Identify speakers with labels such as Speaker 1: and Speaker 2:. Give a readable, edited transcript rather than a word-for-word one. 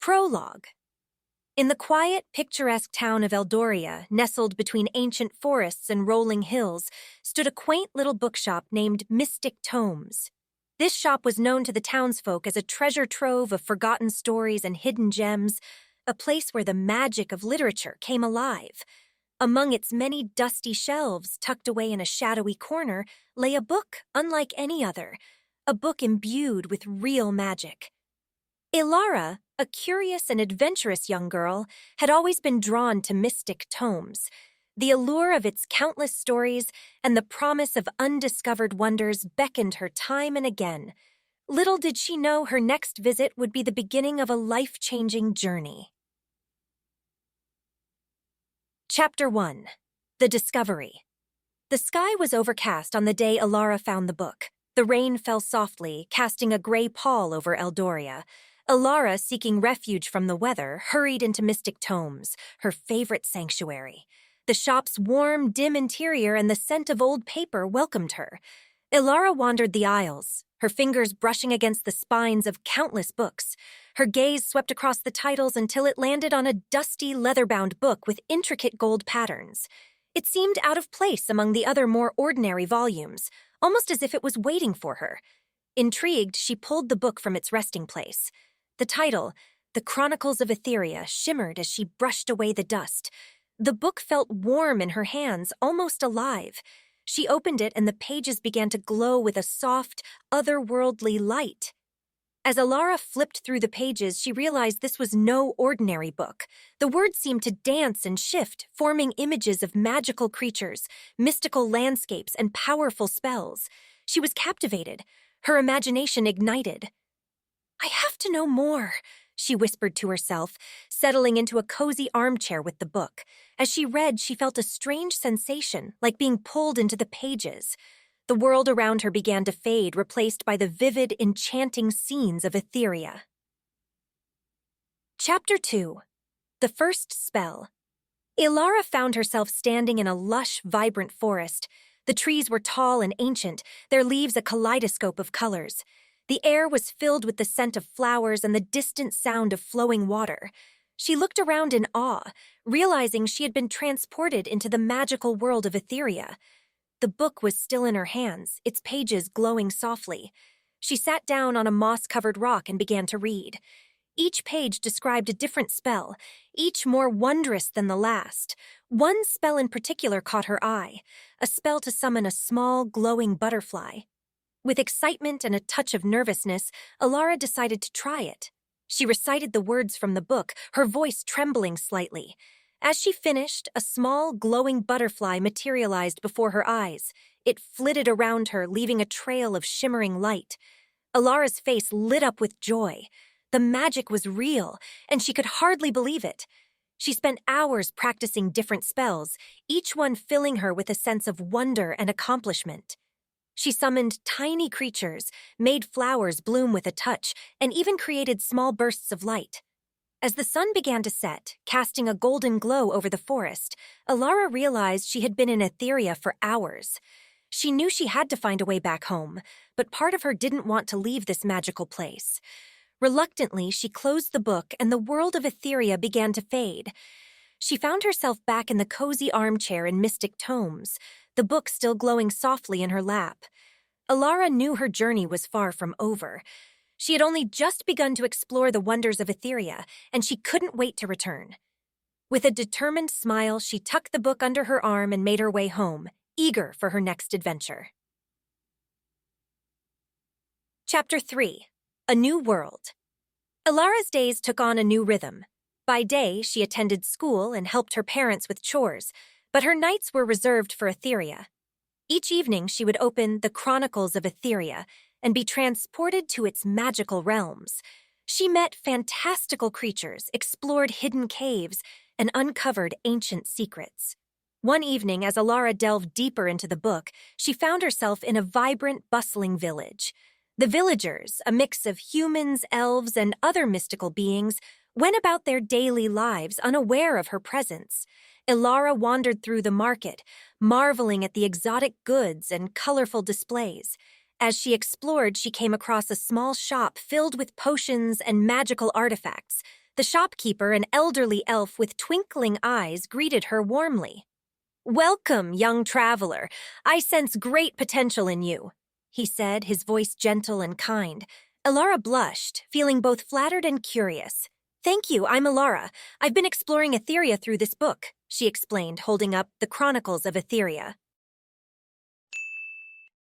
Speaker 1: Prologue. In the quiet, picturesque town of Eldoria, nestled between ancient forests and rolling hills, stood a quaint little bookshop named Mystic Tomes. This shop was known to the townsfolk as a treasure trove of forgotten stories and hidden gems, a place where the magic of literature came alive. Among its many dusty shelves, tucked away in a shadowy corner, lay a book unlike any other, a book imbued with real magic. Elara, a curious and adventurous young girl, had always been drawn to Mystic Tomes. The allure of its countless stories and the promise of undiscovered wonders beckoned her time and again. Little did she know her next visit would be the beginning of a life-changing journey. Chapter 1. The Discovery. The sky was overcast on the day Elara found the book. The rain fell softly, casting a gray pall over Eldoria. Elara, seeking refuge from the weather, hurried into Mystic Tomes, her favorite sanctuary. The shop's warm, dim interior and the scent of old paper welcomed her. Elara wandered the aisles, her fingers brushing against the spines of countless books. Her gaze swept across the titles until it landed on a dusty, leather-bound book with intricate gold patterns. It seemed out of place among the other more ordinary volumes, almost as if it was waiting for her. Intrigued, she pulled the book from its resting place. The title, The Chronicles of Aetheria, shimmered as she brushed away the dust. The book felt warm in her hands, almost alive. She opened it and the pages began to glow with a soft, otherworldly light. As Elara flipped through the pages, she realized this was no ordinary book. The words seemed to dance and shift, forming images of magical creatures, mystical landscapes, and powerful spells. She was captivated, her imagination ignited. "I have to know more," she whispered to herself, settling into a cozy armchair with the book. As she read, she felt a strange sensation, like being pulled into the pages. The world around her began to fade, replaced by the vivid, enchanting scenes of Aetheria. Chapter 2. The First Spell. Elara found herself standing in a lush, vibrant forest. The trees were tall and ancient, their leaves a kaleidoscope of colors. The air was filled with the scent of flowers and the distant sound of flowing water. She looked around in awe, realizing she had been transported into the magical world of Aetheria. The book was still in her hands, its pages glowing softly. She sat down on a moss-covered rock and began to read. Each page described a different spell, each more wondrous than the last. One spell in particular caught her eye, a spell to summon a small, glowing butterfly. With excitement and a touch of nervousness, Elara decided to try it. She recited the words from the book, her voice trembling slightly. As she finished, a small, glowing butterfly materialized before her eyes. It flitted around her, leaving a trail of shimmering light. Elara's face lit up with joy. The magic was real, and she could hardly believe it. She spent hours practicing different spells, each one filling her with a sense of wonder and accomplishment. She summoned tiny creatures, made flowers bloom with a touch, and even created small bursts of light. As the sun began to set, casting a golden glow over the forest, Elara realized she had been in Aetheria for hours. She knew she had to find a way back home, but part of her didn't want to leave this magical place. Reluctantly, she closed the book and the world of Aetheria began to fade. She found herself back in the cozy armchair in Mystic Tomes, the book still glowing softly in her lap. Elara knew her journey was far from over. She had only just begun to explore the wonders of Aetheria, and she couldn't wait to return. With a determined smile, she tucked the book under her arm and made her way home, eager for her next adventure. Chapter 3. A New World. Elara's days took on a new rhythm. By day, she attended school and helped her parents with chores, but her nights were reserved for Aetheria. Each evening, she would open the Chronicles of Aetheria and be transported to its magical realms. She met fantastical creatures, explored hidden caves, and uncovered ancient secrets. One evening, as Elara delved deeper into the book, she found herself in a vibrant, bustling village. The villagers, a mix of humans, elves, and other mystical beings, went about their daily lives unaware of her presence. Elara wandered through the market, marveling at the exotic goods and colorful displays. As she explored, she came across a small shop filled with potions and magical artifacts. The shopkeeper, an elderly elf with twinkling eyes, greeted her warmly. "Welcome, young traveler. I sense great potential in you," he said, his voice gentle and kind. Elara blushed, feeling both flattered and curious. "Thank you, I'm Elara. I've been exploring Aetheria through this book," she explained, holding up the Chronicles of Aetheria.